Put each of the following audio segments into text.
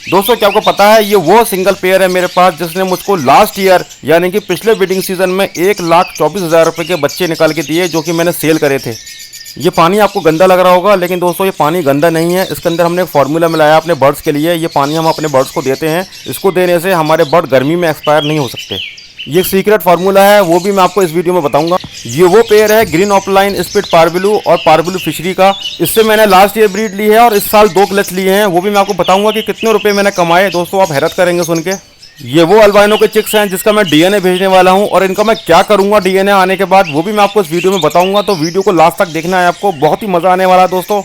दोस्तों क्या आपको पता है, ये वो सिंगल पेयर है मेरे पास जिसने मुझको लास्ट ईयर यानी कि पिछले ब्रीडिंग सीजन में 1,24,000 रुपये के बच्चे निकाल के दिए, जो कि मैंने सेल करे थे। ये पानी आपको गंदा लग रहा होगा, लेकिन दोस्तों ये पानी गंदा नहीं है। इसके अंदर हमने एक फार्मूला मिलाया अपने बर्ड्स के लिए। ये पानी हम अपने बर्ड्स को देते हैं। इसको देने से हमारे बर्ड गर्मी में एक्सपायर नहीं हो सकते। ये एक सीक्रेट फार्मूला है, वो भी मैं आपको इस वीडियो में बताऊंगा। ये वो पेयर है ग्रीन ऑफलाइन स्पिट पारब्लू और पारब्लू फिशरी का। इससे मैंने लास्ट ईयर ब्रीड ली है और इस साल 2 क्लच लिए हैं। वो भी मैं आपको बताऊंगा कि कितने रुपए मैंने कमाए। दोस्तों आप हैरत करेंगे सुन के। ये वो अल्बाइनो के चिक्स हैं जिसका मैं डीएनए भेजने वाला हूं, और इनका मैं क्या करूंगा डीएनए आने के बाद वो भी मैं आपको इस वीडियो में बताऊंगा। तो वीडियो को लास्ट तक देखना है आपको, बहुत ही मजा आने वाला है दोस्तों।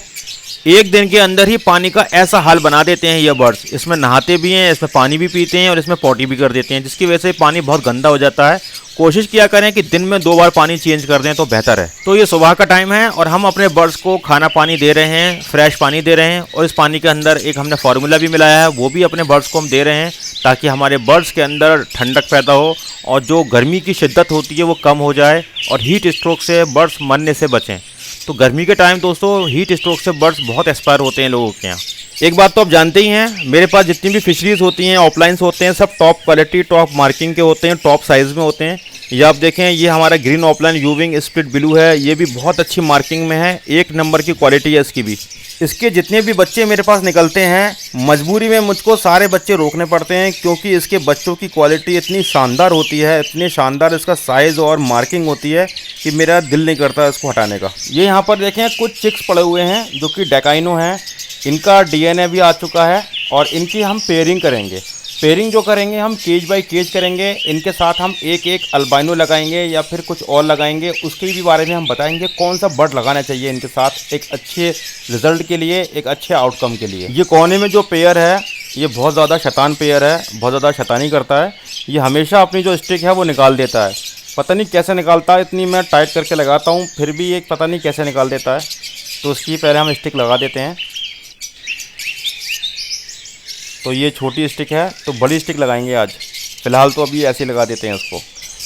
एक दिन के अंदर ही पानी का ऐसा हाल बना देते हैं ये बर्ड्स। इसमें नहाते भी हैं, इसमें पानी भी पीते हैं और इसमें पॉटी भी कर देते हैं, जिसकी वजह से पानी बहुत गंदा हो जाता है। कोशिश किया करें कि दिन में 2 बार पानी चेंज कर दें तो बेहतर है। तो ये सुबह का टाइम है और हम अपने बर्ड्स को खाना पानी दे रहे हैं, फ्रेश पानी दे रहे हैं। और इस पानी के अंदर एक हमने फार्मूला भी मिलाया है, वो भी अपने बर्ड्स को हम दे रहे हैं ताकि हमारे बर्ड्स के अंदर ठंडक पैदा हो और जो गर्मी की शिद्दत होती है वो कम हो जाए और हीट स्ट्रोक से बर्ड्स मरने से बचें। तो गर्मी के टाइम दोस्तों हीट स्ट्रोक से बर्ड्स बहुत एक्सपायर होते हैं लोगों के यहाँ। एक बात तो आप जानते ही हैं, मेरे पास जितनी भी फिशरीज होती हैं, ऑफलाइंस होते हैं, सब टॉप क्वालिटी टॉप मार्किंग के होते हैं, टॉप साइज़ में होते हैं। ये आप देखें, ये हमारा ग्रीन ऑफलाइन यूविंग स्प्लिट ब्लू है। ये भी बहुत अच्छी मार्किंग में है, 1 नंबर की क्वालिटी है इसकी भी। इसके जितने भी बच्चे मेरे पास निकलते हैं, मजबूरी में मुझको सारे बच्चे रोकने पड़ते हैं, क्योंकि इसके बच्चों की क्वालिटी इतनी शानदार होती है, इतनी शानदार इसका साइज़ और मार्किंग होती है कि मेरा दिल नहीं करता इसको हटाने का। ये यहाँ पर देखें कुछ चिक्स पड़े हुए हैं जो कि डेकाइनो हैं। इनका डीएनए भी आ चुका है और इनकी हम पेयरिंग करेंगे। पेयरिंग जो करेंगे हम केज बाय केज करेंगे। इनके साथ हम एक अल्बाइनो लगाएंगे या फिर कुछ और लगाएंगे, उसके भी बारे में हम बताएंगे कौन सा बर्ड लगाना चाहिए इनके साथ एक अच्छे रिजल्ट के लिए, एक अच्छे आउटकम के लिए। ये कोने में जो पेयर है ये बहुत ज़्यादा शैतान पेयर है, बहुत ज़्यादा शैतानी करता है। ये हमेशा अपनी जो स्टिक है वो निकाल देता है, पता नहीं कैसे निकालता है। इतनी मैं टाइट करके लगाता हूँ फिर भी एक पता नहीं कैसे निकाल देता है। तो उसकी पहले हम स्टिक लगा देते हैं। तो ये छोटी स्टिक है, तो बड़ी स्टिक लगाएंगे आज। फ़िलहाल तो अभी ऐसे ही लगा देते हैं उसको।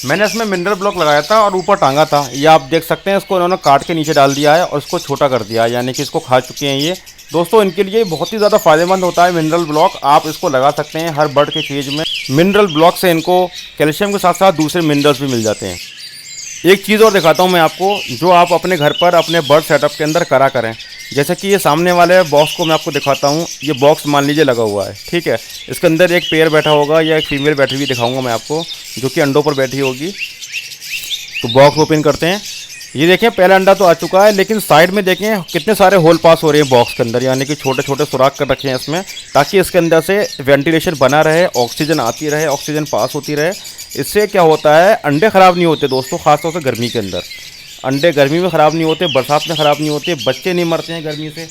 मैंने इसमें मिनरल ब्लॉक लगाया था और ऊपर टांगा था। ये आप देख सकते हैं, इसको इन्होंने काट के नीचे डाल दिया है और इसको छोटा कर दिया है, यानी कि इसको खा चुके हैं ये। दोस्तों इनके लिए बहुत ही ज़्यादा फ़ायदेमंद होता है मिनरल ब्लॉक। आप इसको लगा सकते हैं हर बर्ड के केज में। मिनरल ब्लॉक से इनको कैल्शियम के साथ साथ दूसरे मिनरल्स भी मिल जाते हैं। एक चीज़ और दिखाता हूँ मैं आपको, जो आप अपने घर पर अपने बर्ड सेटअप के अंदर करा करें। जैसे कि ये सामने वाले बॉक्स को मैं आपको दिखाता हूँ। ये बॉक्स मान लीजिए लगा हुआ है, ठीक है। इसके अंदर एक पेयर बैठा होगा या एक फीमेल बैठी हुई दिखाऊंगा मैं आपको, जो कि अंडों पर बैठी होगी। तो बॉक्स ओपन करते हैं। ये देखें पहला अंडा तो आ चुका है, लेकिन साइड में देखें कितने सारे होल पास हो रहे हैं बॉक्स के अंदर, यानी कि छोटे छोटे सुराख कर रखे हैं इसमें, ताकि इसके अंदर से वेंटिलेशन बना रहे, ऑक्सीजन आती रहे, ऑक्सीजन पास होती रहे। इससे क्या होता है, अंडे ख़राब नहीं होते दोस्तों, ख़ासतौर से गर्मी के अंदर। अंडे गर्मी में ख़राब नहीं होते, बरसात में ख़राब नहीं होते, बच्चे नहीं मरते हैं गर्मी से।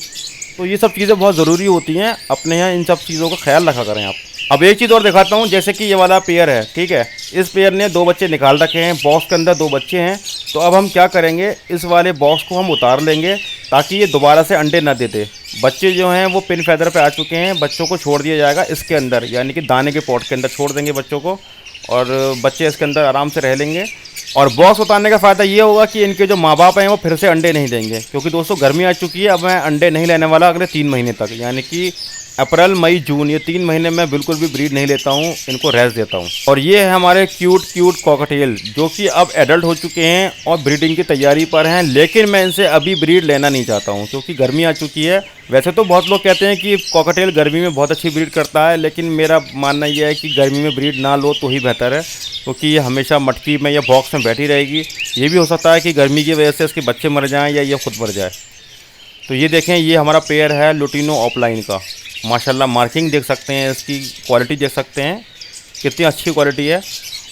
तो ये सब चीज़ें बहुत ज़रूरी होती हैं, अपने यहाँ इन सब चीज़ों का ख्याल रखा करें आप। अब एक चीज़ और दिखाता हूँ, जैसे कि ये वाला पेयर है, ठीक है। इस पेयर ने 2 बच्चे निकाल रखे हैं, बॉक्स के अंदर 2 बच्चे हैं। तो अब हम क्या करेंगे, इस वाले बॉक्स को हम उतार लेंगे ताकि ये दोबारा से अंडे न देते। बच्चे जो हैं वो पिन फैदर पे आ चुके हैं। बच्चों को छोड़ दिया जाएगा इसके अंदर, यानी कि दाने के पॉट के अंदर छोड़ देंगे बच्चों को, और बच्चे इसके अंदर आराम से रह लेंगे। और बॉक्स उतारने का फ़ायदा ये होगा कि इनके जो माँ बाप हैं वो फिर से अंडे नहीं देंगे, क्योंकि दोस्तों गर्मी आ चुकी है। अब मैं अंडे नहीं लेने वाला अगले 3 महीने तक, यानी कि अप्रैल मई जून, ये 3 महीने में बिल्कुल भी ब्रीड नहीं लेता हूँ, इनको रेस्ट देता हूँ। और ये है हमारे क्यूट कॉकटेल, जो कि अब एडल्ट हो चुके हैं और ब्रीडिंग की तैयारी पर हैं। लेकिन मैं इनसे अभी ब्रीड लेना नहीं चाहता हूँ, क्योंकि गर्मी आ चुकी है। वैसे तो बहुत लोग कहते हैं कि कॉकटेल गर्मी में बहुत अच्छी ब्रीड करता है, लेकिन मेरा मानना यह है कि गर्मी में ब्रीड ना लो तो ही बेहतर है, क्योंकि ये हमेशा मटकी में या बॉक्स में बैठी रहेगी। ये भी हो सकता है कि गर्मी की वजह से इसके बच्चे मर जाएँ या ये खुद मर जाए। तो ये देखें, ये हमारा पेयर है लुटिनो ऑफलाइन का। माशाल्लाह मार्किंग देख सकते हैं, इसकी क्वालिटी देख सकते हैं कितनी अच्छी क्वालिटी है।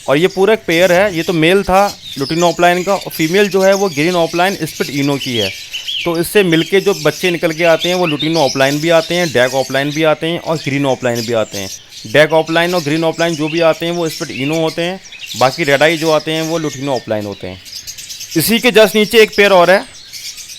और ये पूरा एक पेयर है। ये तो मेल था लुटिनो ऑफलाइन का, और फीमेल जो है वो ग्रीन ऑफलाइन स्पिट इनो की है। तो इससे मिलके जो बच्चे निकल के आते हैं वो लुटिनो ऑफलाइन भी आते हैं, डैक ऑफलाइन भी आते हैं और ग्रीन ऑफलाइन भी आते हैं। डैक ऑफलाइन और ग्रीन ऑफलाइन जो भी आते हैं वो स्पिट इनो होते हैं, बाकी रेड आई जो आते हैं वो लुटिनो ऑफलाइन होते हैं। इसी के जस्ट नीचे एक पेयर और है।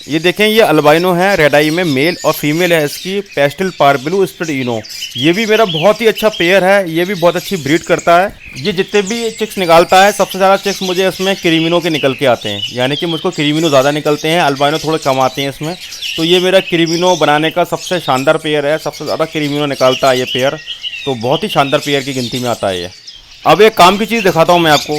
ये देखें, ये अल्बाइनो है, रेड आई में मेल, और फीमेल है इसकी पेस्टल पारब्लू स्प्लिट इनो। ये भी मेरा बहुत ही अच्छा पेयर है, ये भी बहुत अच्छी ब्रीड करता है। ये जितने भी चिक्स निकालता है, सबसे ज़्यादा चिक्स मुझे इसमें क्रीमिनो के निकल के आते हैं, यानी कि मुझको क्रीमिनो ज़्यादा निकलते हैं, अल्बाइनो थोड़े कम आते हैं इसमें। तो ये मेरा क्रीमिनो बनाने का सबसे शानदार पेयर है, सबसे ज़्यादा क्रीमिनो निकालता है ये पेयर। तो बहुत ही शानदार पेयर की गिनती में आता है ये। अब एक काम की चीज़ दिखाता हूँ मैं आपको।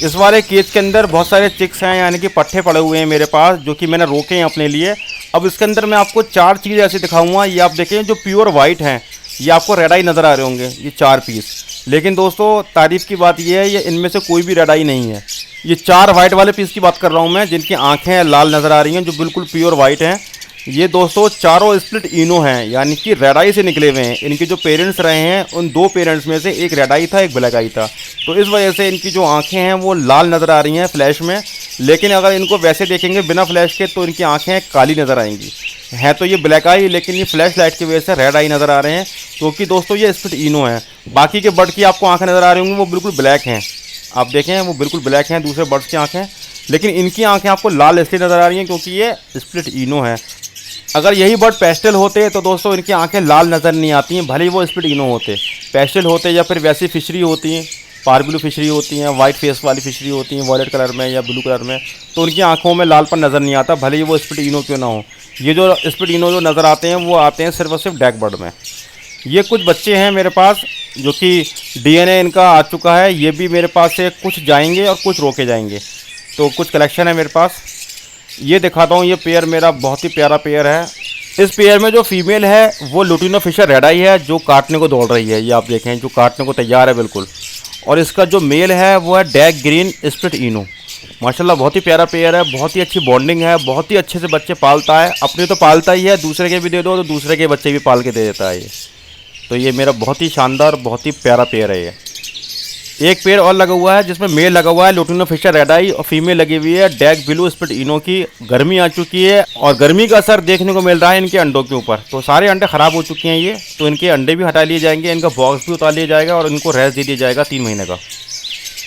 इस वाले केज के अंदर बहुत सारे चिक्स हैं, यानी कि पट्टे पड़े हुए हैं मेरे पास, जो कि मैंने रोके हैं अपने लिए। अब इसके अंदर मैं आपको 4 चीज़ ऐसे दिखाऊंगा। ये आप देखें जो प्योर वाइट हैं, ये आपको रेड आई नज़र आ रहे होंगे, ये 4 पीस। लेकिन दोस्तों तारीफ़ की बात ये है, ये इनमें से कोई भी रेड आई नहीं है। ये 4 वाइट वाले पीस की बात कर रहा हूँ मैं, जिनकी आँखें लाल नज़र आ रही हैं, जो बिल्कुल प्योर वाइट हैं। ये दोस्तों चारों स्प्लिट इनो हैं, यानी कि रेड आई से निकले हुए हैं। इनके जो पेरेंट्स रहे हैं, उन 2 पेरेंट्स में से एक रेड आई था, एक ब्लैक आई था। तो इस वजह से इनकी जो आंखें हैं वो लाल नज़र आ रही हैं फ्लैश में। लेकिन अगर इनको वैसे देखेंगे बिना फ्लैश के, तो इनकी आंखें काली नज़र आएंगी। है तो ये ब्लैक आई, लेकिन ये फ्लैश लाइट की वजह से रेड आई नज़र आ रहे हैं, क्योंकि दोस्तों ये स्प्लिट इनो है। बाकी के बर्ड की आपको आँखें नज़र आ रही होंगी, वो बिल्कुल ब्लैक हैं। आप देखें वो बिल्कुल ब्लैक हैं दूसरे बर्ड्स की आँखें, लेकिन इनकी आँखें आपको लाल इसलिए नज़र आ रही हैं क्योंकि ये स्प्लिट इनो है। अगर यही बर्ड पेस्टल होते तो दोस्तों इनकी आंखें लाल नज़र नहीं आती हैं, भले ही वो स्प्लिट इनो होते। पेस्टल होते या फिर वैसी फिशरी होती हैं, पारब्लू फिशरी होती हैं, वाइट फेस वाली फिशरी होती हैं, वॉयलेट कलर में या ब्लू कलर में, तो उनकी आंखों में लालपन नज़र नहीं आता, भले ही वो स्प्लिट इनो क्यों ना हो। ये जो स्प्लिट इनो जो नज़र आते हैं वो आते हैं सिर्फ और सिर्फ डैक बर्ड में। ये कुछ बच्चे हैं मेरे पास जो कि DNA इनका आ चुका है। ये भी मेरे पास से कुछ जाएंगे और कुछ रोके जाएंगे, तो कुछ कलेक्शन है मेरे पास। ये दिखाता हूँ, ये पेयर मेरा बहुत ही प्यारा पेयर है। इस पेयर में जो फीमेल है वो लुटिनो फिशर रेड आई है, जो काटने को दौड़ रही है। ये आप देखें जो काटने को तैयार है बिल्कुल। और इसका जो मेल है वो है डैक ग्रीन स्प्लिट इनो। माशाल्लाह बहुत ही प्यारा पेयर है, बहुत ही अच्छी बॉन्डिंग है, बहुत ही अच्छे से बच्चे पालता है। अपने तो पालता ही है, दूसरे के भी दे दो तो दूसरे के बच्चे भी पाल के दे देता है ये। तो ये मेरा बहुत ही शानदार बहुत ही प्यारा पेयर है ये। एक पेड़ और लगा हुआ है जिसमें मेल लगा हुआ है लुटिनो फिशर रेड आई, और फीमेल लगी हुई है डैक ब्लू स्प्लिट इनो की। गर्मी आ चुकी है और गर्मी का असर देखने को मिल रहा है इनके अंडों के ऊपर। तो सारे अंडे ख़राब हो चुके हैं ये, तो इनके अंडे भी हटा लिए जाएंगे, इनका बॉक्स भी उतार लिया जाएगा और इनको रेस्ट दे दिया जाएगा 3 महीने का।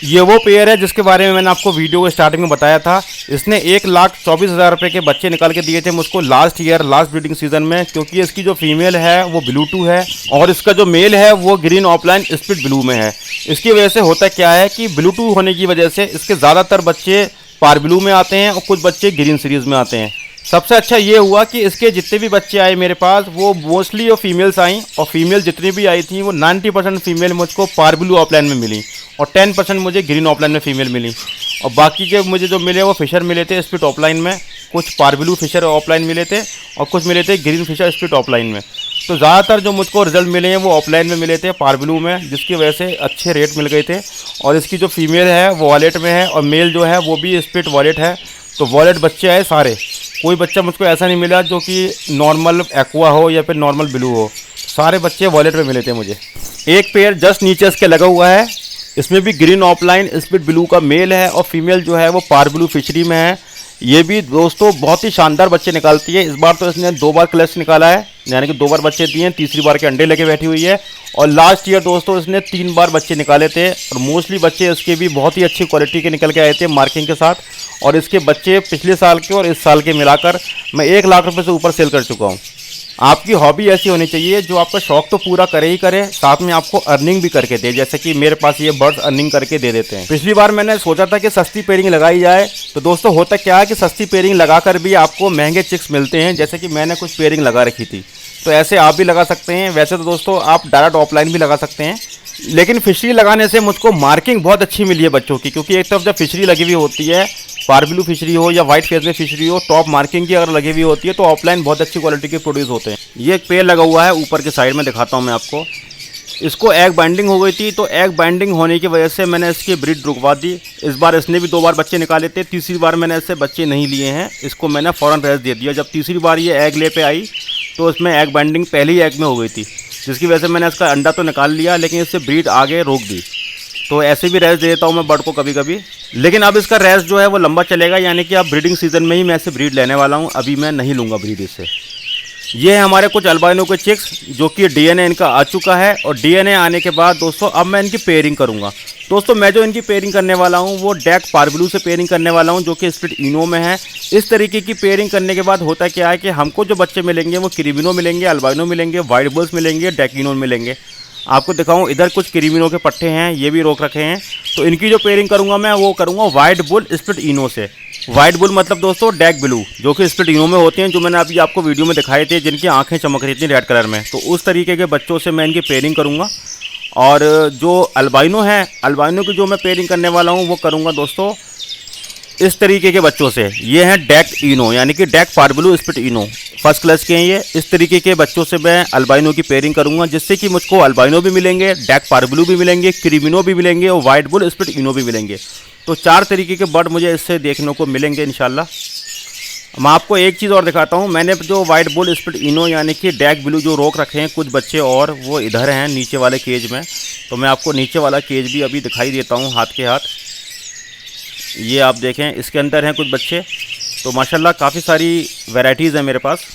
ये वो पेयर है जिसके बारे में मैंने आपको वीडियो के स्टार्टिंग में बताया था। इसने 1,24,000 रुपये के बच्चे निकाल के दिए थे मुझको last year last breeding season में, क्योंकि इसकी जो फीमेल है वो ब्लू2 है और इसका जो मेल है वो ग्रीन ऑफलाइन स्प्लिट ब्लू में है। इसकी वजह से होता क्या है कि ब्लू2 होने की वजह से इसके ज़्यादातर बच्चे पार ब्लू में आते हैं और कुछ बच्चे ग्रीन सीरीज़ में आते हैं। सबसे अच्छा ये हुआ कि इसके जितने भी बच्चे आए मेरे पास वो मोस्टली वो फीमेल्स आई, और फीमेल जितनी भी आई थी वो 90% फीमेल मुझको पार ब्लू ऑफलाइन में मिली और 10% मुझे ग्रीन ऑफलाइन में फीमेल मिली। और बाकी के मुझे जो मिले वो फिशर मिले थे स्प्लिट ऑफलाइन में, कुछ पार ब्लू फिशर ऑफलाइन मिले थे और कुछ मिले थे ग्रीन फिशर स्प्लिट ऑफलाइन में। तो ज़्यादातर जो मुझको रिजल्ट मिले हैं वो ऑफलाइन में मिले थे, पार ब्लू में, जिसकी वजह से अच्छे रेट मिल गए थे। और इसकी जो फीमेल है वो वॉलेट में है और मेल जो है वो भी स्प्लिट वॉलेट है। तो वॉलेट बच्चे आए सारे, कोई बच्चा मुझको ऐसा नहीं मिला जो कि नॉर्मल एक्वा हो या फिर नॉर्मल ब्लू हो, सारे बच्चे वॉलेट में मिले थे मुझे। एक पेयर जस्ट नीचे इसके लगा हुआ है, इसमें भी ग्रीन ऑफलाइन स्प्लिट ब्लू का मेल है और फीमेल जो है वो पार ब्लू फिशरी में है। ये भी दोस्तों बहुत ही शानदार बच्चे निकालती है। इस बार तो इसने 2 बार क्लच निकाला है, यानी कि 2 बार बच्चे दिए हैं, तीसरी बार के अंडे लेके बैठी हुई है। और लास्ट ईयर दोस्तों इसने 3 बार बच्चे निकाले थे और मोस्टली बच्चे इसके भी बहुत ही अच्छी क्वालिटी के निकल के आए थे मार्किंग के साथ। और इसके बच्चे पिछले साल के और इस साल के मिलाकर मैं 1 लाख रुपये से ऊपर सेल कर चुका हूँ। आपकी हॉबी ऐसी होनी चाहिए जो आपका शौक तो पूरा करे ही करे, साथ में आपको अर्निंग भी करके दे, जैसे कि मेरे पास ये बर्ड्स अर्निंग करके दे देते हैं। पिछली बार मैंने सोचा था कि सस्ती पेयरिंग लगाई जाए, तो दोस्तों होता क्या है कि सस्ती पेयरिंग लगाकर भी आपको महंगे चिक्स मिलते हैं, जैसे कि मैंने कुछ पेयरिंग लगा रखी थी। तो ऐसे आप भी लगा सकते हैं। वैसे तो दोस्तों आप डायरेक्ट ऑफलाइन भी लगा सकते हैं, लेकिन फिशरी लगाने से मुझको मार्किंग बहुत अच्छी मिली है बच्चों की, क्योंकि एक तरफ जब फिशरी लगी हुई होती है, पार ब्लू फिशरी हो या वाइट फेस में फिशरी हो, टॉप मार्किंग की अगर लगी हुई होती है तो ऑफलाइन बहुत अच्छी क्वालिटी के प्रोड्यूस होते हैं। ये एक पेड़ लगा हुआ है ऊपर के साइड में, दिखाता हूँ मैं आपको। इसको एग बाइंडिंग हो गई थी, तो एग बाइंडिंग होने की वजह से मैंने इसकी ब्रीड रुकवा दी। इस बार इसने भी 2 बार बच्चे निकाले थे, तीसरी बार मैंने इससे बच्चे नहीं लिए हैं, इसको मैंने फ़ौरन रेस्ट दे दिया। जब तीसरी बार ये एग ले पे आई तो इसमें एग बाइंडिंग पहली एग में हो गई थी, जिसकी वजह से मैंने इसका अंडा तो निकाल लिया, लेकिन इससे ब्रीड आगे रोक दी। तो ऐसे भी रेस्ट दे देता हूँ मैं बर्ड को कभी कभी, लेकिन अब इसका रेस्ट जो है वो लंबा चलेगा, यानी कि अब ब्रीडिंग सीजन में ही मैं इससे ब्रीड लेने वाला हूँ। अभी मैं नहीं लूँगा ब्रीड इससे। ये है हमारे कुछ अल्बाइनो के चिक्स जो कि DNA इनका आ चुका है, और DNA आने के बाद दोस्तों अब मैं इनकी पेयरिंग करूँगा। दोस्तों मैं जो इनकी पेयरिंग करने वाला हूँ वो डैक पार ब्लू से पेयरिंग करने वाला हूँ, जो कि स्प्लिट इनो में है। इस तरीके की पेयरिंग करने के बाद होता क्या है कि हमको जो बच्चे मिलेंगे वो क्रिमिनो मिलेंगे, अल्बाइनो मिलेंगे, वाइट बुल्स मिलेंगे, डैकिनो मिलेंगे। आपको दिखाऊं, इधर कुछ क्रिमिनो के पट्टे हैं, ये भी रोक रखे हैं। तो इनकी जो पेयरिंग करूंगा मैं वो करूंगा वाइट बुल स्प्लिट इनो से। वाइट बुल मतलब दोस्तों डैक ब्लू, जो कि स्प्लिट इनो में होते हैं, जो मैंने अभी आपको वीडियो में दिखाए थे, जिनकी आंखें चमक रही थी रेड कलर में। तो उस तरीके के बच्चों से मैं इनकी पेयरिंग करूंगा और जो अल्बाइनो है, अल्बाइनो की जो मैं पेयरिंग करने वाला हूँ वो करूँगा दोस्तों इस तरीके के बच्चों से। ये हैं डैक इनो यानी कि डैक पार्बलू स्प्लिट इनो, फर्स्ट क्लास के हैं ये। इस तरीके के बच्चों से मैं अल्बाइनो की पेयरिंग करूंगा, जिससे कि मुझको अल्बाइनो भी मिलेंगे, डैक पार्बलू भी मिलेंगे, क्रिमिनो भी मिलेंगे और वाइट बुल स्प्लिट इनो भी मिलेंगे। तो 4 तरीके के बर्ड मुझे इससे देखने को मिलेंगे इंशाल्लाह। मैं आपको एक चीज़ और दिखाता हूँ। मैंने जो वाइट बुल स्प्लिट इनो यानी कि डैक ब्लू जो रोक रखे हैं कुछ बच्चे, और वो इधर हैं नीचे वाले केज में। तो मैं आपको नीचे वाला केज भी अभी दिखाई देता हूँ हाथ के हाथ। ये आप देखें, इसके अंदर हैं कुछ बच्चे। तो माशाल्लाह काफ़ी सारी वैरायटीज़ हैं मेरे पास।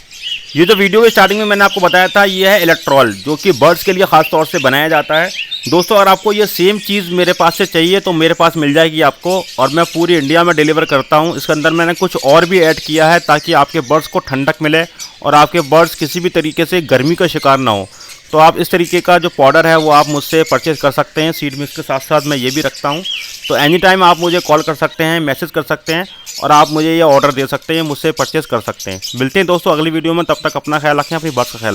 ये जो वीडियो के स्टार्टिंग में मैंने आपको बताया था, ये है इलेक्ट्रॉल, जो कि बर्ड्स के लिए ख़ास तौर से बनाया जाता है। दोस्तों अगर आपको ये सेम चीज़ मेरे पास से चाहिए तो मेरे पास मिल जाएगी आपको, और मैं पूरी इंडिया में डिलीवर करता हूँ। इसके अंदर मैंने कुछ और भी ऐड किया है ताकि आपके बर्ड्स को ठंडक मिले और आपके बर्ड्स किसी भी तरीके से गर्मी का शिकार ना हो। तो आप इस तरीके का जो पाउडर है वो आप मुझसे परचेज़ कर सकते हैं। सीड मिक्स के साथ साथ मैं ये भी रखता हूँ। तो एनी टाइम आप मुझे कॉल कर सकते हैं, मैसेज कर सकते हैं, और आप मुझे ये ऑर्डर दे सकते हैं, मुझसे परचेज़ कर सकते हैं। मिलते हैं दोस्तों अगली वीडियो में, तब तक अपना ख्याल रखें, अपनी बर्ड्स का ख्याल रखें।